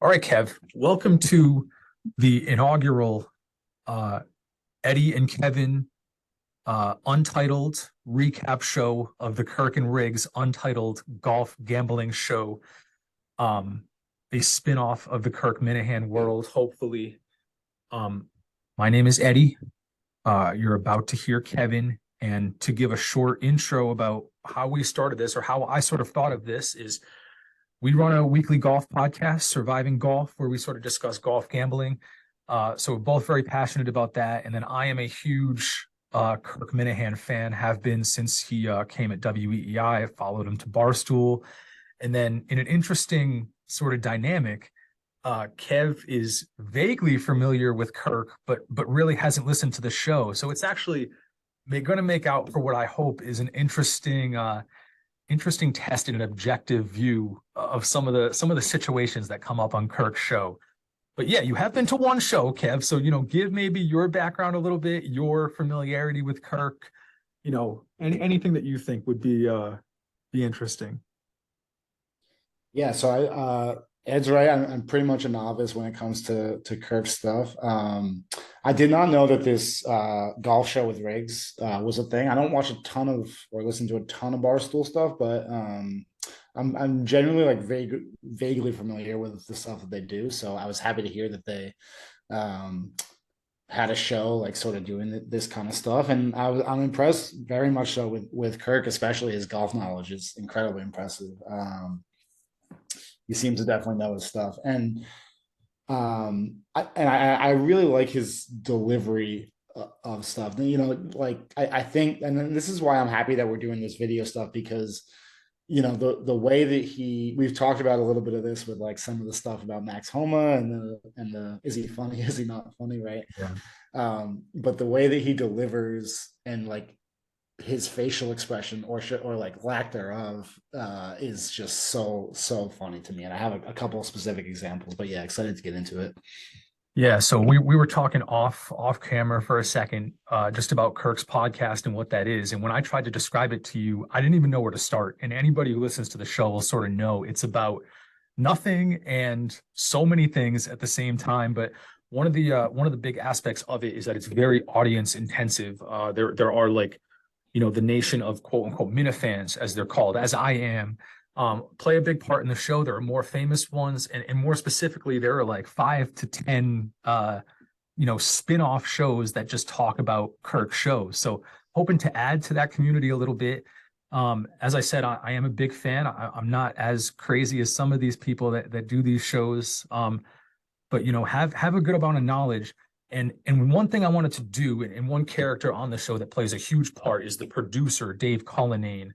All right, Kev, welcome to the inaugural uh, Eddie and Kevin untitled recap show of the Kirk and Riggs untitled golf gambling show, um, a spinoff of the Kirk Minahan world, hopefully. Um, my name is Eddie. You're about to hear Kevin. And to give a short intro about how we started this or how I sort of thought of this is we run a weekly golf podcast, Surviving Golf, where we sort of discuss golf gambling. So we're both very passionate about that. And then I am a huge Kirk Minahan fan, have been since he came at WEEI. I followed him to Barstool. And then in an interesting sort of dynamic, Kev is vaguely familiar with Kirk, but really hasn't listened to the show. So it's actually going to make out for what I hope is an interesting test and an objective view of some of the situations that come up on Kirk's show. But yeah, you have been to one show, Kev. So give maybe your background a little bit, your familiarity with Kirk. Anything that you think would be interesting. Yeah, so Ed's right. I'm pretty much a novice when it comes to Kirk stuff. I did not know that this golf show with Riggs was a thing. I don't watch a ton of or listen to a ton of Barstool stuff, but I'm generally like vaguely familiar with the stuff that they do. So I was happy to hear that they had a show like sort of doing this kind of stuff, and I'm impressed very much so with Kirk, especially his golf knowledge is incredibly impressive. He seems to definitely know his stuff, and I really like his delivery of stuff. I think, and then this is why I'm happy that we're doing this video stuff, because the way that we've talked about a little bit of this with like some of the stuff about Max Homa and the is he funny, is he not funny, right? Yeah. But the way that he delivers and like his facial expression or like lack thereof is just so funny to me, and I have a couple of specific examples, but yeah, excited to get into it. Yeah, so we were talking off camera for a second, just about Kirk's podcast and what that is. And when I tried to describe it to you, I didn't even know where to start. And anybody who listens to the show will sort of know it's about nothing and so many things at the same time. But one of the big aspects of it is that it's very audience intensive. There are like, the nation of quote unquote Minifans, as they're called, as I am, play a big part in the show. There are more famous ones, and more specifically, there are like 5 to 10 spin-off shows that just talk about Kirk shows. So hoping to add to that community a little bit. As I said, I am a big fan. I'm not as crazy as some of these people that do these shows, but have a good amount of knowledge. And one thing I wanted to do, and one character on the show that plays a huge part, is the producer, Dave Cullinane,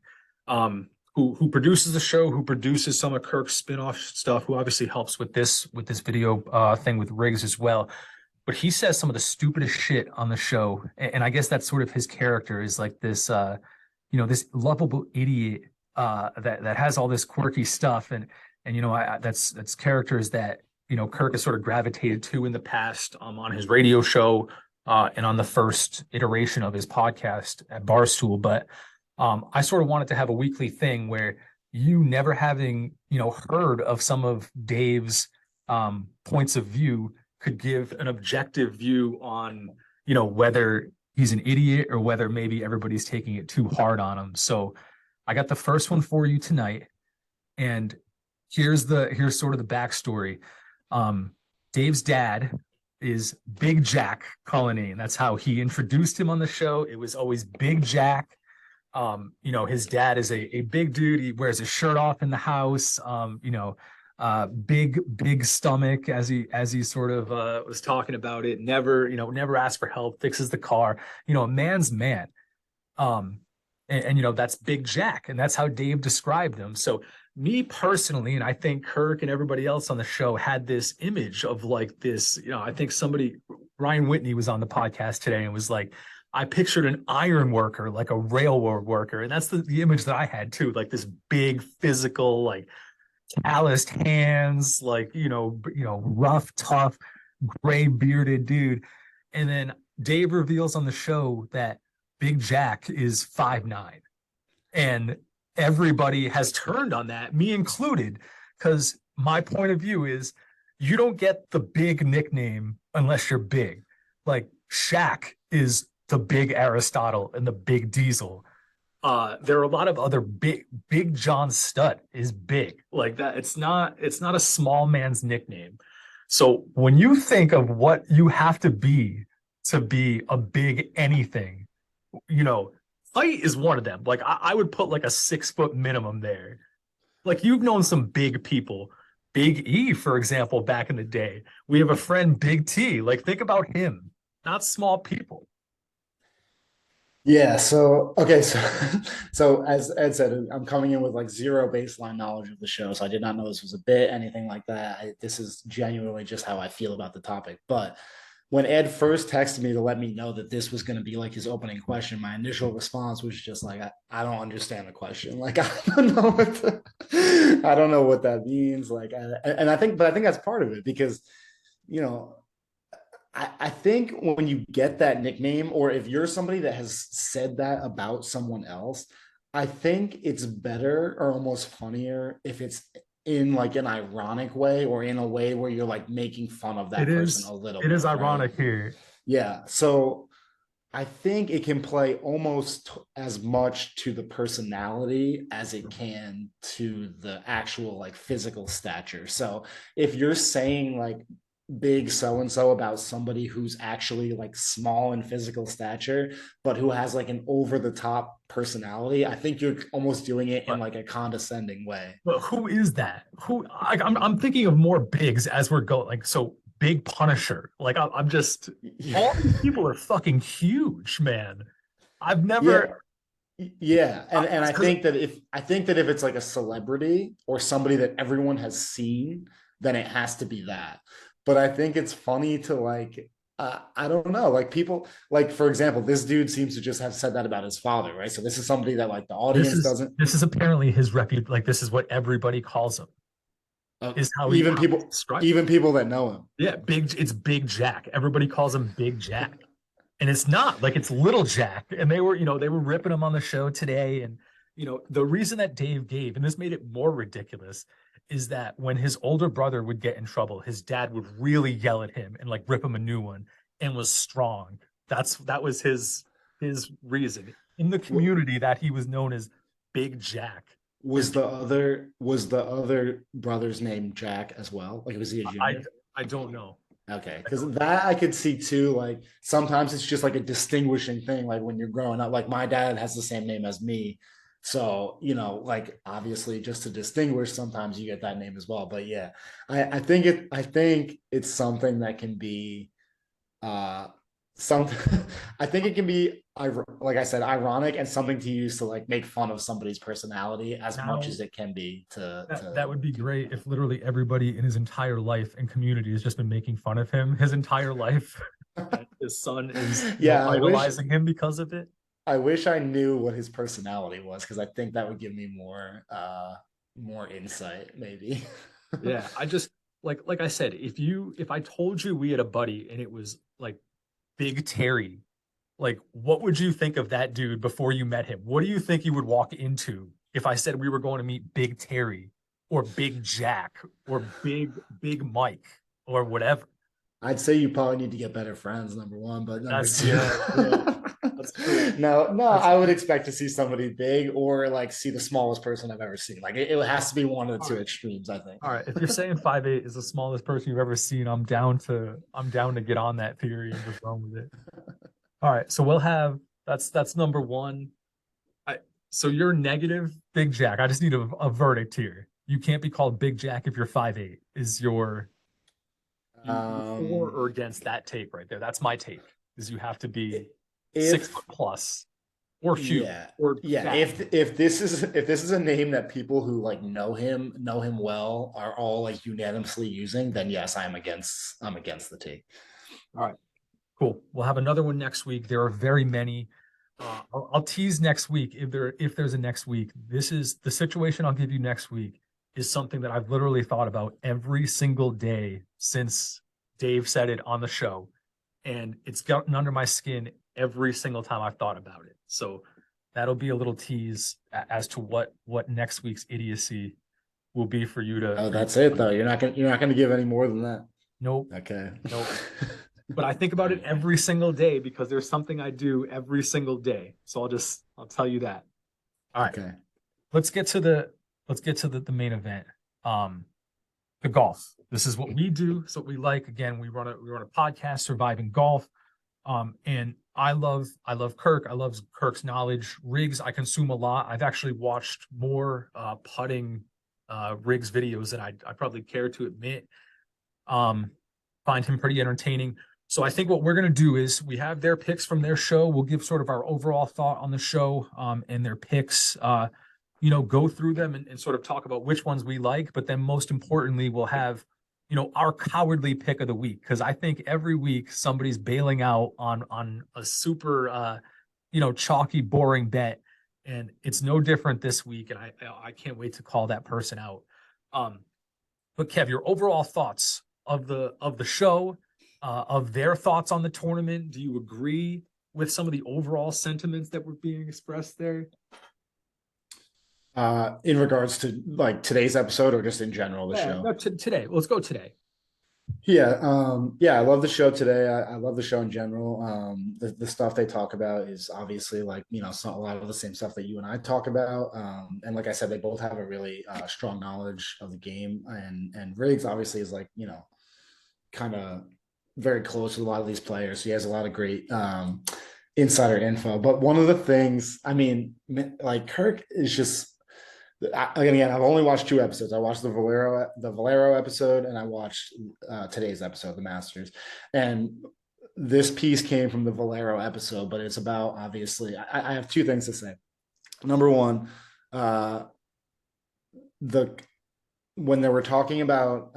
who produces the show, who produces some of Kirk's spinoff stuff, who obviously helps with this video thing with Riggs as well. But he says some of the stupidest shit on the show, and I guess that's sort of his character, is like this this lovable idiot that has all this quirky stuff, and that's characters that Kirk has sort of gravitated to in the past, on his radio show, and on the first iteration of his podcast at Barstool. But I sort of wanted to have a weekly thing where you, never having heard of some of Dave's points of view, could give an objective view on whether he's an idiot or whether maybe everybody's taking it too hard on him. So I got the first one for you tonight, and here's sort of the backstory. Dave's dad is Big Jack Cullinane. That's how he introduced him on the show. It was always Big Jack. His dad is a big dude. He wears his shirt off in the house. Big stomach, as he sort of was talking about it. Never asks for help, fixes the car. A man's man. And that's Big Jack, and that's how Dave described him. So me personally, and I think Kirk and everybody else on the show had this image of like this, I think Ryan Whitney was on the podcast today and was like, I pictured an iron worker, like a railroad worker. And that's the image that I had too, like this big physical, like calloused hands, like, rough, tough, gray bearded dude. And then Dave reveals on the show that Big Jack is 5'9", and everybody has turned on that, me included, because my point of view is You don't get the big nickname unless you're big. Like Shaq is the big Aristotle and the big Diesel. There are a lot of other big John Studd is big like that. It's not a small man's nickname. So when you think of what you have to be a big anything, you know, height is one of them. Like I would put like a 6 foot minimum there. Like you've known some big people. Big E, for example, back in the day. We have a friend, Big T. Like, think about him. Not small people. Yeah, so okay, so so as Ed said, I'm coming in with like zero baseline knowledge of the show, so I did not know this was a bit, anything like that. This is genuinely just how I feel about the topic. But when Ed first texted me to let me know that this was going to be like his opening question, my initial response was just like, I don't understand the question. Like, I don't know what that means. Like, and I think, but I think that's part of it because, you know, I think when you get that nickname, or if you're somebody that has said that about someone else, I think it's better or almost funnier if it's in like an ironic way or in a way where you're like making fun of It that person is a little it is bit, right? ironic here. Yeah. So I think it can play almost as much to the personality as it can to the actual like physical stature. So if you're saying like big so and so about somebody who's actually like small in physical stature, but who has like an over the top personality, I think you're almost doing it in But like a condescending way. but who is that? I'm thinking of more bigs as we're going. Like so, Big Punisher. Like I'm just all these people are fucking huge, man. I've Yeah, never yeah, and because I think that if it's like a celebrity or somebody that everyone has seen, then it has to be that. But I think it's funny to like I don't know, like people like for example, this dude seems to just have said that about his father, right? So this is somebody that like the this audience is doesn't. this is apparently his repu like this is what everybody calls him. Is Even how he's people, described. even people that know him. Yeah, it's Big Jack. Everybody calls him Big Jack. And it's not like it's Little Jack. And they were ripping him on the show today. And, the reason that Dave gave, and this made it more ridiculous, is that when his older brother would get in trouble, his dad would really yell at him and like rip him a new one and was strong. That was his reason. In the community that he was known as Big Jack. And Was the other brother's name Jack as well? Like was he a I junior? I don't know. Okay, I because don't know. that I could see too. Like sometimes it's just like a distinguishing thing. Like when you're growing up, like my dad has the same name as me, so like obviously just to distinguish, sometimes you get that name as well. But yeah, I think it's something that can be uh something. I think it can be like I said, ironic and something to use to like make fun of somebody's personality as much Now as it can be that would be great if literally everybody in his entire life and community has just been making fun of him his entire life. And his son is, yeah, idolizing him because of it. I wish I knew what his personality was because I think that would give me more insight maybe. Yeah, I just like I said, if I told you we had a buddy and it was like Big Terry, like what would you think of that dude before you met him? What do you think you would walk into if I said we were going to meet Big Terry or Big Jack or Big Mike or whatever? I'd say you probably need to get better friends, number one, but number That's two. yeah, that's true. No, That's I would expect to see somebody big or like see the smallest person I've ever seen. Like it has to be one of the all two right. extremes, I think. All right. If you're saying 5'8" is the smallest person you've ever seen, I'm down to get on that theory and just run with it. All right. So we'll have that's number one. I so you're negative Big Jack. I just need a verdict here. You can't be called Big Jack if you're 5'8". Is you for Um, or against that take right there? That's my take. Is you have to be 6 foot if plus or huge Yeah. or Yeah, fat. if this is a name that people who like know him well are all like unanimously using, then yes, I'm against the take. All right. Cool. We'll have another one next week. There are very many. I'll tease next week if there's a next week. This is the situation I'll give you next week is something that I've literally thought about every single day since Dave said it on the show, and it's gotten under my skin every single time I've thought about it. So that'll be a little tease as to what next week's idiocy will be for you to Oh, for you. that's it though. You're not gonna give any more than that. Nope, Okay. nope. But I think about it All right. every single day because there's something I do every single day. So I'll tell you that. All right. Okay. Let's get to the main event. Um, the golf. This is what we do. It's what we like. Again, we run a podcast, Surviving Golf. And I love Kirk. I love Kirk's knowledge. Rigs, I consume a lot. I've actually watched more putting rigs videos than I probably care to admit. Um, find him pretty entertaining. So I think what we're gonna do is we have their picks from their show. We'll give sort of our overall thought on the show and their picks. Go through them and sort of talk about which ones we like. But then most importantly, we'll have our cowardly pick of the week because I think every week somebody's bailing out on a super chalky, boring bet, and it's no different this week. And I can't wait to call that person out. Um, but Kev, your overall thoughts of the show, of their thoughts on the tournament. Do you agree with some of the overall sentiments that were being expressed there? In regards to like today's episode or just in general, the Yeah, no, show? today. Let's go today. Yeah, I love the show today. I love the show in general. The stuff they talk about is obviously like, a lot of the same stuff that you and I talk about. And like I said, they both have a really strong knowledge of the game. And Riggs obviously is like, kind of very close to a lot of these players. He has a lot of great insider info. But one of the things, I mean, like Kirk is just again, I've only watched two episodes. I watched the Valero episode, and I watched today's episode, the Masters. And this piece came from the Valero episode, but it's about obviously. I have two things to say. Number one, uh, the when they were talking about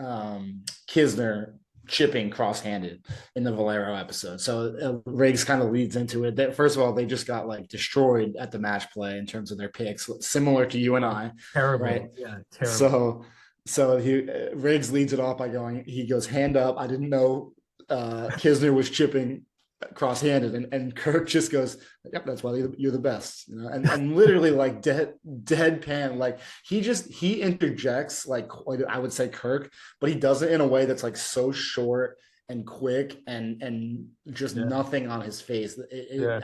Kisner chipping cross-handed in the Valero episode. So Riggs kind of leads into it. That first of all, they just got like destroyed at the match play in terms of their picks, similar to you and I, right? Terrible. Yeah, terrible. So he Riggs leads it off by he goes hand up. I didn't know Kisner was chipping cross-handed, and Kirk just goes, "Yep, that's why you're the best," and literally like deadpan, like he interjects like I would say Kirk, but he does it in a way that's like so short and quick and just Yeah, nothing on his face. yeah.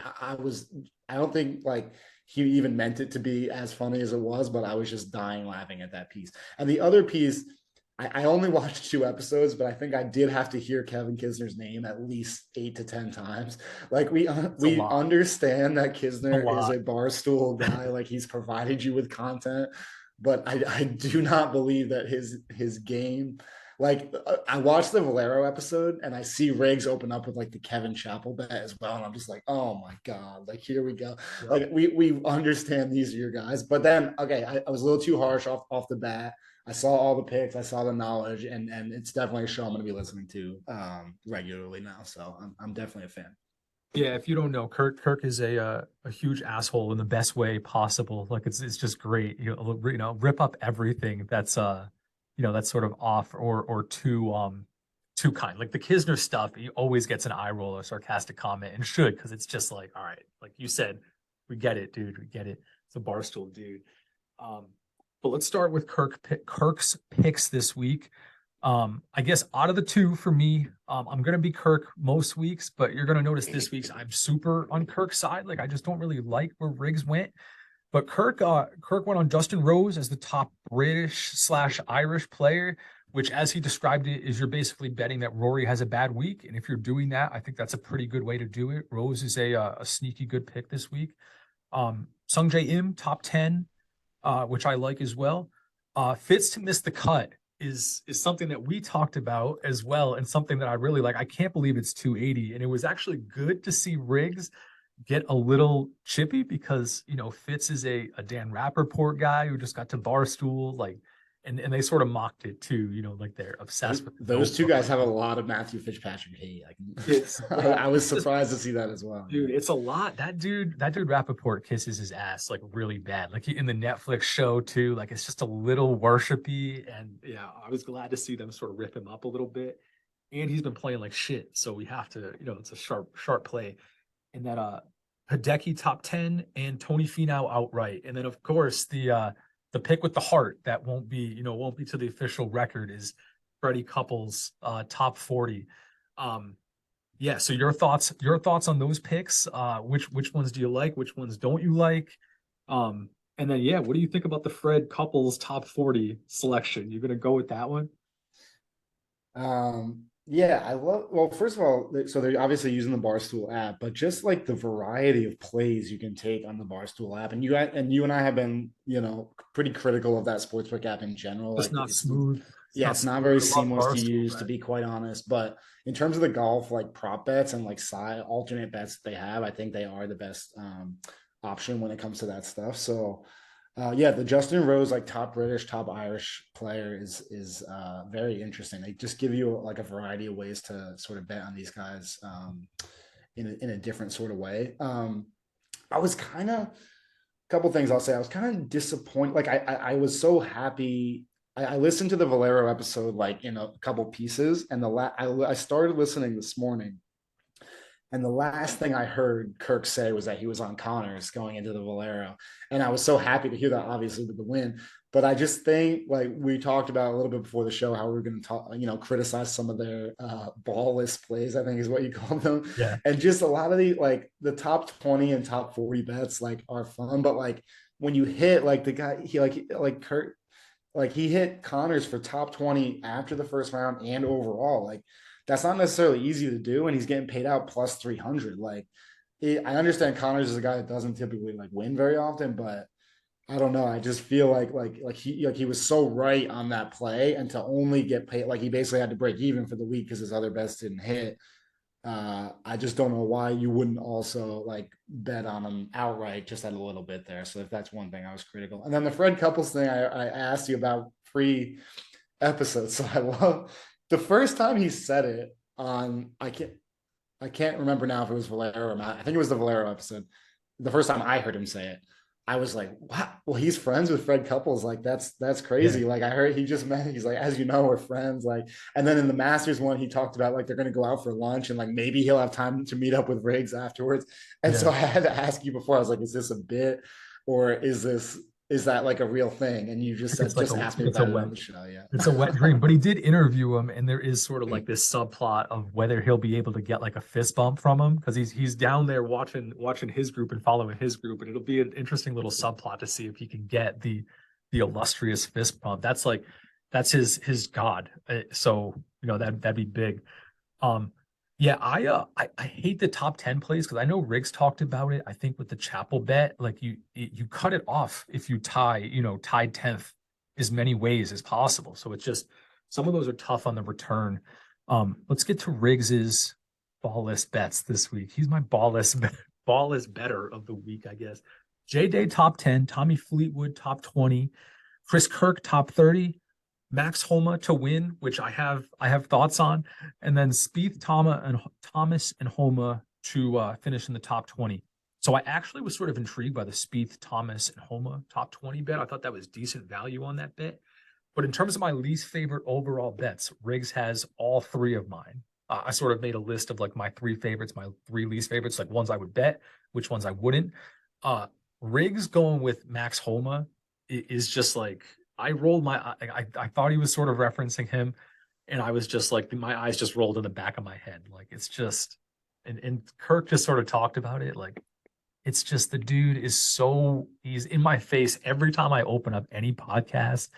I don't think like he even meant it to be as funny as it was, but I was just dying laughing at that piece. And the other piece, I only watched two episodes, but I think I did have to hear Kevin Kisner's name at least 8 to 10 times. Like It's a we lot. understand that A Kisner is lot. a barstool guy, like he's provided you with content, but I do not believe that his game. Like I watched the Valero episode and I see Riggs open up with like the Kevin Chappell bet as well, and I'm just like, oh my god, like here we go. Yep. Like we understand these are your guys, but then okay, I was a little too harsh off the bat. I saw all the picks, I saw the knowledge, and it's definitely a show I'm going to be listening to regularly now. So I'm definitely a fan. Yeah, if you don't know, Kirk is a huge asshole in the best way possible. Like it's just great. Rip up everything that's sort of off or too kind. Like the Kisner stuff, he always gets an eye roll or sarcastic comment and should, because it's just like, all right, like you said, we get it, dude. We get it. It's a barstool dude. Um, but let's start with Kirk's picks this week. I guess out of the two for me, I'm gonna be Kirk most weeks, but you're gonna notice this week's I'm super on Kirk's side. Like I just don't really like where Riggs went. But Kirk went on Justin Rose as the top British/Irish player, which, as he described it, is you're basically betting that Rory has a bad week. And if you're doing that, I think that's a pretty good way to do it. Rose is a sneaky good pick this week. Sung Jae Im, top 10, which I like as well. Fits to miss the cut is something that we talked about as well, and something that I really like. I can't believe it's 280, and it was actually good to see Riggs get a little chippy because Fitz is a Dan Rappaport guy who just got to Barstool, like, and they sort of mocked it too, like they're obsessed with the Those two notebook. guys Like have a lot of Matthew Fitzpatrick hate. it's yeah, I was it's just, surprised to see that as well. dude, it's a lot. That dude Rappaport kisses his ass like really bad. Like in the Netflix show too. Like it's just a little worshipy. And yeah, I was glad to see them sort of rip him up a little bit. And he's been playing like shit. So we have to, it's a sharp play. And that Hideki top 10 and Tony Finau outright. And then of course the the pick with the heart that won't be to the official record is Freddie Couples top 40. Yeah, so your thoughts on those picks? Which ones do you like? Which ones don't you like? And then yeah, what do you think about the Fred Couples top 40 selection? You gonna go with that one? Yeah, I love, well, first of all, so they're obviously using the Barstool app, but just like the variety of plays you can take on the Barstool app. And you and I have been, pretty critical of that sportsbook app in general. Just Like not smooth. It's yeah, not it's not smooth. very I love seamless to Barstool, use, to but be quite honest. But in terms of the golf, like prop bets and like side alternate bets that they have, I think they are the best option when it comes to that stuff. So yeah, the Justin Rose like top British, top Irish player is very interesting. They just give you like a variety of ways to sort of bet on these guys in a different sort of way. I was kind of, couple things I'll say. I was kind of disappointed. Like I was so happy. I listened to the Valero episode like in a couple pieces, and I started listening this morning, and the last thing I heard Kirk say was that he was on Connors going into the Valero. And I was so happy to hear that, obviously, with the win. But I just think, like we talked about a little bit before the show, how we're going to talk, criticize some of their ballless plays, I think is what you call them. yeah, And just a lot of the top 20 and top 40 bets like are fun. But like when you hit like the guy, he like Kurt, like he hit Connors for top 20 after the first round and overall. Like that's not necessarily easy to do, and he's getting paid out plus 300. Like I understand Connors is a guy that doesn't typically like win very often, but I don't know. I just feel like he was so right on that play, and to only get paid, like he basically had to break even for the week because his other bets didn't hit. I just don't know why you wouldn't also like bet on him outright just at a little bit there. So if that's one thing I was critical. And then the Fred Couples thing I asked you about pre-episode. So I love the first time he said it on I can't remember now if it was Valero or not. I think it was the Valero episode. The first time I heard him say it, I was like, "What? Well, he's friends with Fred Couples. Like, that's yeah, crazy." Like, I heard he just met. He's like, "As you know, we're friends." Like, and then in the Masters one, he talked about like they're going to go out for lunch and like maybe he'll have time to meet up with Riggs afterwards. And so yeah. I had to ask you before. I was like, "Is this a bit, or is that like a real thing?" And you just I think said, it's like "Just a ask me it's a about it wet on the show." Yeah. it's a wet dream. But he did interview him, and there is sort of like this subplot of whether he'll be able to get like a fist bump from him because he's down there watching his group and following his group, and it'll be an interesting little subplot to see if he can get the illustrious fist bump. That's his god. So that'd be big. Um, yeah, I hate the top 10 plays because I know Riggs talked about it. I think with the Chapel bet, like you cut it off if you tied 10th as many ways as possible. So it's just some of those are tough on the return. Let's get to Riggs's ballless bets this week. He's my ballless better of the week, I guess. J Day top 10, Tommy Fleetwood top 20, Chris Kirk top 30, Max Homa to win, which I have thoughts on, and then Spieth, Thomas and Homa to finish in the top 20. So I actually was sort of intrigued by the Spieth, Thomas, and Homa top 20 bet. I thought that was decent value on that bet. But in terms of my least favorite overall bets, Riggs has all three of mine. I sort of made a list of like my three favorites, my three least favorites, like ones I would bet, which ones I wouldn't. Uh, Riggs going with Max Homa is just like I rolled I thought he was sort of referencing him, and I was just like my eyes just rolled in the back of my head. Like it's just and Kirk just sort of talked about it. Like it's just the dude is he's in my face every time I open up any podcast,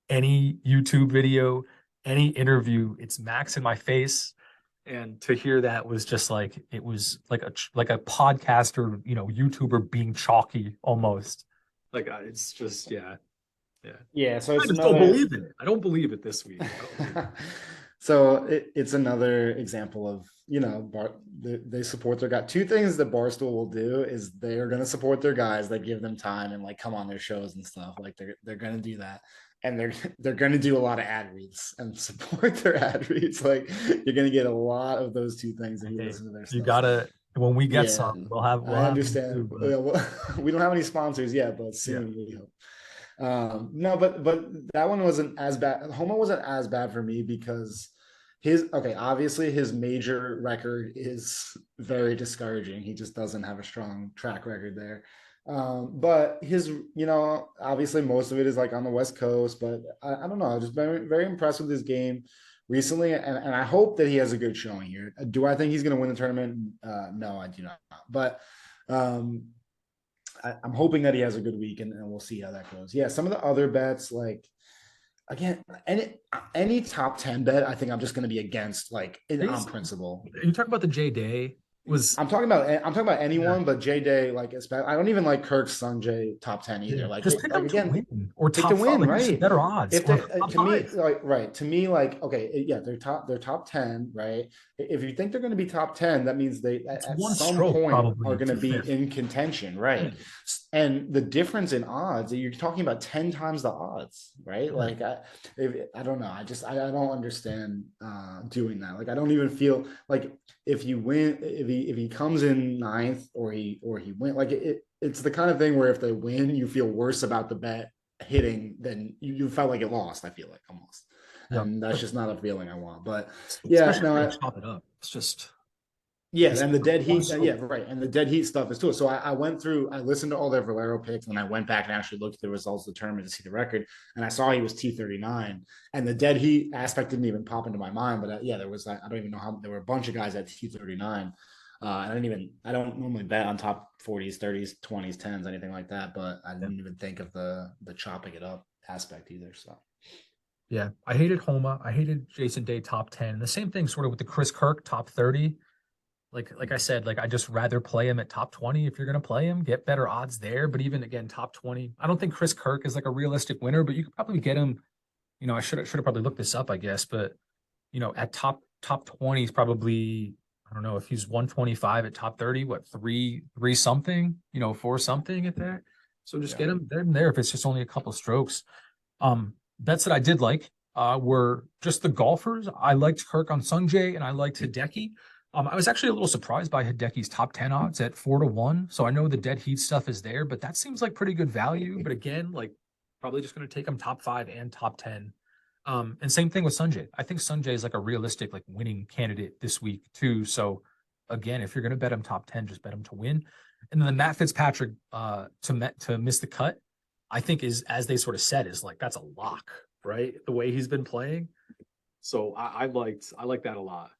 any YouTube video, any interview, it's Max in my face. And to hear that was just like it was like a podcaster, YouTuber being chalky almost. Like it's just yeah. Yeah. Yeah. So I it's just don't another. believe in it. I don't believe it this week. I don't believe it. So it's another example of they support their guy. Two things that Barstool will do is they are going to support their guys. They give them time and like come on their shows and stuff. Like they're going to do that, and they're going to do a lot of ad reads and support their ad reads. Like you're going to get a lot of those two things if you Hey, listen to their you stuff. gotta when we get Yeah, some, we'll have them understand. too. But Yeah, well, we don't have any sponsors yet, but yeah, soon we hope. No, but that one wasn't as bad. Homa wasn't as bad for me because obviously his major record is very discouraging. He just doesn't have a strong track record there. But obviously most of it is like on the West Coast, but I don't know. I've just been very impressed with his game recently, and I hope that he has a good showing here. Do I think he's going to win the tournament? No, I do not. But um, I'm hoping that he has a good week, and we'll see how that goes. Yeah, some of the other bets, like again, any top 10 bet, I think I'm just going to be against, like on principle. You talk about the J Day was I'm talking about yeah. anyone, but J Day, like I don't even like Kirk Sungjae top 10 Yeah, either. just pick Like them to again, win or pick to top five. win, Like just right? better odds If or they top to me, five. like right to me, like okay, yeah, they're top 10, right? If you think they're going to be top 10, that means they It's at one some stroke point are probably going to to be fifth. in contention, Yeah, right? And the difference in odds, you're talking about 10 times the odds, right? yeah. I don't know. I don't understand doing that. Like I don't even feel like if you win, if he comes in ninth or he win, like it's the kind of thing where if they win, you feel worse about the bet hitting than you felt like it lost. I feel like almost, Yeah. and that's just not a feeling I want. But yeah, Especially if no, you're gonna chop it up. It's just like yeah, you said, and the dead one heat, yeah, stroke. right, and the dead heat stuff is too. So I went through, I listened to all their Valero picks, and I went back and actually looked at the results of the tournament to see the record, and I saw he was T39, and the dead heat aspect didn't even pop into my mind. But yeah, there was I don't even know how there were a bunch of guys at T39. I don't normally bet on top 40s, 30s, 20s, 10s, anything like that. But I Yeah. didn't even think of the chopping it up aspect either. So Yeah. I hated Homa. I hated Jason Day top 10. And the same thing sort of with the Chris Kirk top 30. Like I said, like I just rather play him at top 20 if you're gonna play him, get better odds there. But even again, top 20. I don't think Chris Kirk is like a realistic winner, but you could probably get him. I should have probably looked this up, I guess, but at top 20 is probably, I don't know if he's 125 at top 30, what three something, four something at that. So just yeah, get him there if it's just only a couple strokes. Bets that I did like were just the golfers. I liked Kirk on Sungjae and I liked Hideki. I was actually a little surprised by Hideki's top 10 odds at 4-1. So I know the dead heat stuff is there, but that seems like pretty good value. But again, like probably just going to take him top 5 and top 10. And same thing with Sungjae. I think Sungjae is like a realistic like winning candidate this week too. So again, if you're going to bet him top 10, just bet him to win. And then Matt Fitzpatrick to miss the cut, I think is, as they sort of said, is like that's a lock, right? The way he's been playing. So I like that a lot.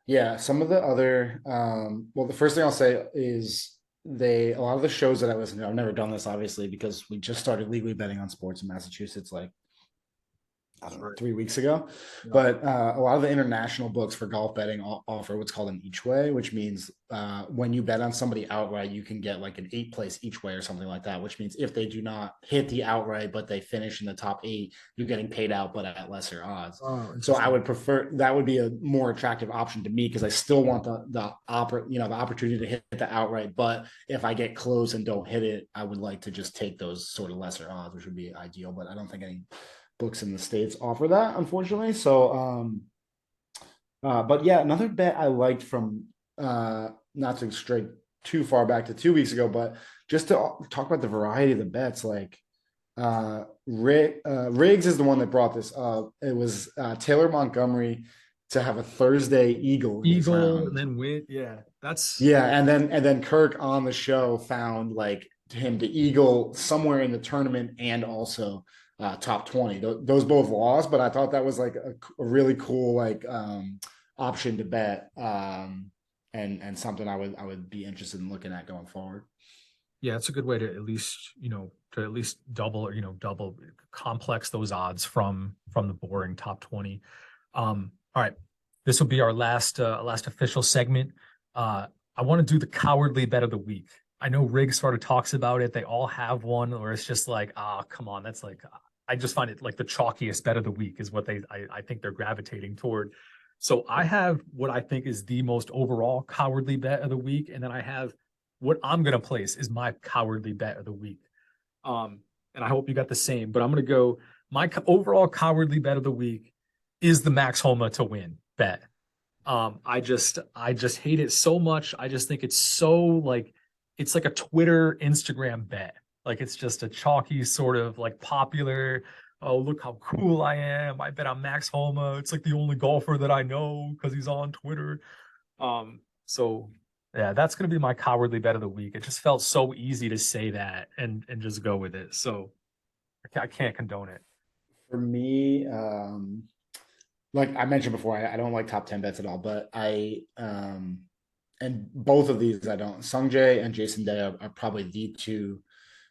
yeah. Some of the other, well, the first thing I'll say is a lot of the shows that I listen to, I've never done this obviously because we just started legally betting on sports in Massachusetts like I don't know, Sure. 3 weeks ago. Yeah. But a lot of the international books for golf betting offer what's called an each way, which means when you bet on somebody outright, you can get like an 8 place each way or something like that, which means if they do not hit the outright, but they finish in the top 8, you're getting paid out, but at lesser odds. Oh, So I interesting. would prefer that would be a more attractive option to me because I still want the opportunity to hit the outright. But if I get close and don't hit it, I would like to just take those sort of lesser odds, which would be ideal. But I don't think any books in the States offer that, unfortunately. So, but yeah, another bet I liked from not to stray too far back to 2 weeks ago, but just to talk about the variety of the bets, like Riggs is the one that brought this up. It was Taylor Montgomery to have a Thursday eagle in his Eagle and round. then win. Yeah, that's Yeah, and then Kirk on the show found like him to eagle somewhere in the tournament and also top 20. Those both lost, but I thought that was like a really cool like option to bet and something I would be interested in looking at going forward. yeah, it's a good way to at least, double or, double complex those odds from the boring top 20. All right. This will be our last official segment. I want to do the cowardly bet of the week. I know Riggs sort of talks about it. They all have one where it's just like, come on, that's like I just find it like the chalkiest bet of the week is what I think they're gravitating toward. So I have what I think is the most overall cowardly bet of the week, and then I have what I'm gonna place is my cowardly bet of the week. Um, and I hope you got the same, but I'm gonna go my overall cowardly bet of the week is the Max Homa to win bet. I just hate it so much. I just think it's so like it's like a Twitter, Instagram bet. Like it's just a chalky sort of like popular. Oh, look how cool I am. I bet on Max Homa. It's like the only golfer that I know because he's on Twitter. So Yeah, that's gonna be my cowardly bet of the week. It just felt so easy to say that and just go with it. So I can't condone it. For me, like I mentioned before, I don't like top 10 bets at all, but and both of these I don't. Sung Jae and Jason Day are probably the two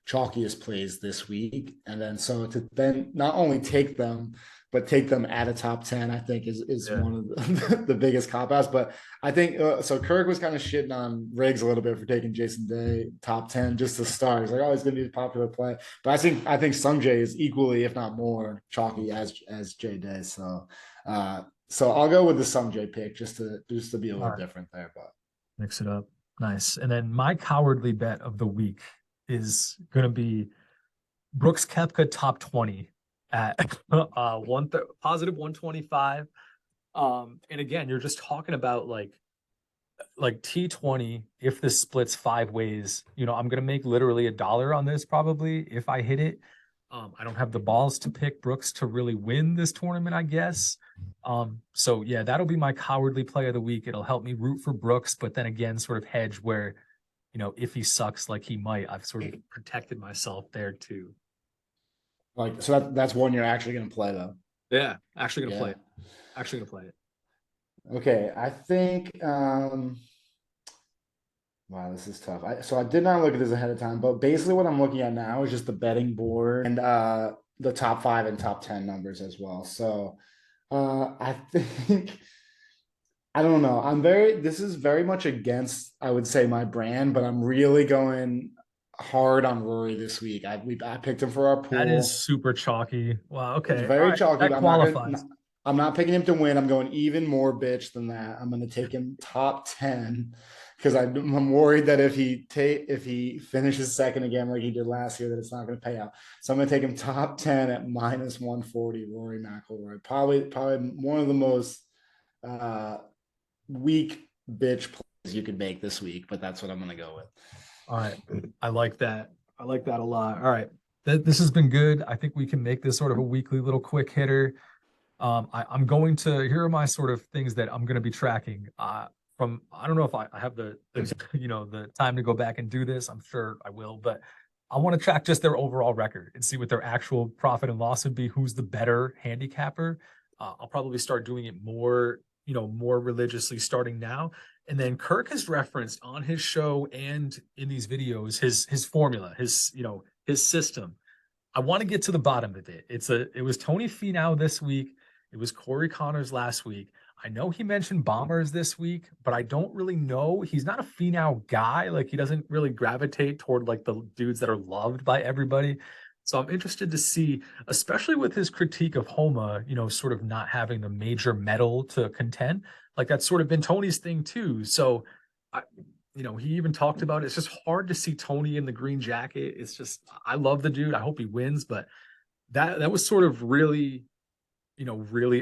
chalkiest plays this week. And then so to then not only take them, but take them at a top 10, I think is Yeah. one of the biggest cop outs. But I think so. Kirk was kind of shitting on Riggs a little bit for taking Jason Day top 10 just to start. He's like, oh, he's going to be a popular play. But I think Sung Jae is equally, if not more, chalky as Jay Day. So I'll go with the Sung Jae pick just to be a All little right. different there. But Mix it up. Nice. And then my cowardly bet of the week is gonna be Brooks Koepka top 20 at positive 125. And again, you're just talking about like T20, if this splits five ways, I'm gonna make literally $1 on this probably if I hit it. I don't have the balls to pick Brooks to really win this tournament, I guess. So yeah, that'll be my cowardly play of the week. It'll help me root for Brooks, but then again, sort of hedge where, if he sucks like he might, I've sort of protected myself there too. like, so that's one you're actually going to play though. Yeah, actually gonna play Yeah. it. Actually gonna play it. Okay. I think. Wow, this is tough. So I did not look at this ahead of time, but basically what I'm looking at now is just the betting board and the top five and top 10 numbers as well. So I think I don't know. This is very much against, I would say, my brand, but I'm really going hard on Rory this week. I picked him for our That is pool. super chalky. Wow. It's Okay. All very right. chalky, That but qualifies. I'm not picking him to win. I'm going even more bitch than that. I'm gonna take him top 10 because I'm worried that if he finishes second again like he did last year, that it's not gonna pay out. So I'm gonna take him top 10 at minus 140, Rory McIlroy. Probably one of the most uh weak bitch plays you could make this week, but that's what I'm gonna go with. All right. I like that. I like that a lot. All right. This has been good. I think we can make this sort of a weekly little quick hitter. I'm going to, here are my sort of things that I'm going to be tracking. I don't know if I have the time to go back and do this. I'm sure I will, but I want to track just their overall record and see what their actual profit and loss would be. Who's the better handicapper? I'll probably start doing it more religiously starting now. And then Kirk has referenced on his show and in these videos his formula, his system. I want to get to the bottom of it. It was Tony Finau this week. It was Corey Connors last week. I know he mentioned bombers this week, but I don't really know. He's not a Finau guy. Like he doesn't really gravitate toward like the dudes that are loved by everybody. So I'm interested to see, especially with his critique of Homa, sort of not having the major medal to contend. Like that's sort of been Tony's thing too. So I, he even talked about it. It's just hard to see Tony in the green jacket. It's just I love the dude. I hope he wins, but that was sort of really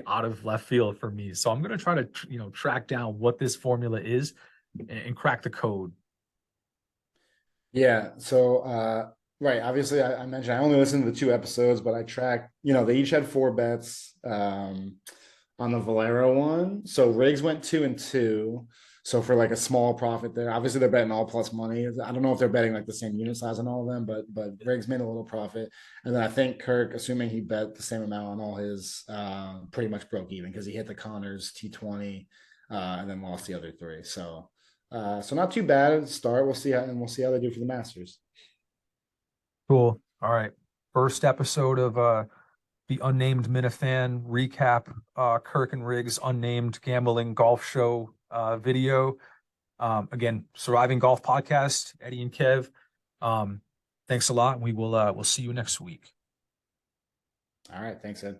out of left field for me. So I'm gonna try to track down what this formula is and crack the code. Yeah. So, right. Obviously, I mentioned I only listened to the two episodes, but I tracked, they each had four bets on the Valero one. So Riggs went 2-2. So for like a small profit there, obviously they're betting all plus money. I don't know if they're betting like the same unit size on all of them, but Riggs made a little profit. And then I think Kirk, assuming he bet the same amount on all his, pretty much broke even because he hit the Connors T20 and then lost the other three. So not too bad at the start. We'll see how they do for the Masters. Cool. All right. First episode of the Unnamed Minifan recap, Kirk and Riggs Unnamed Gambling Golf Show video. Again, Surviving Golf Podcast, Eddie and Kev. Thanks a lot. We'll see you next week. All right, thanks, Ed.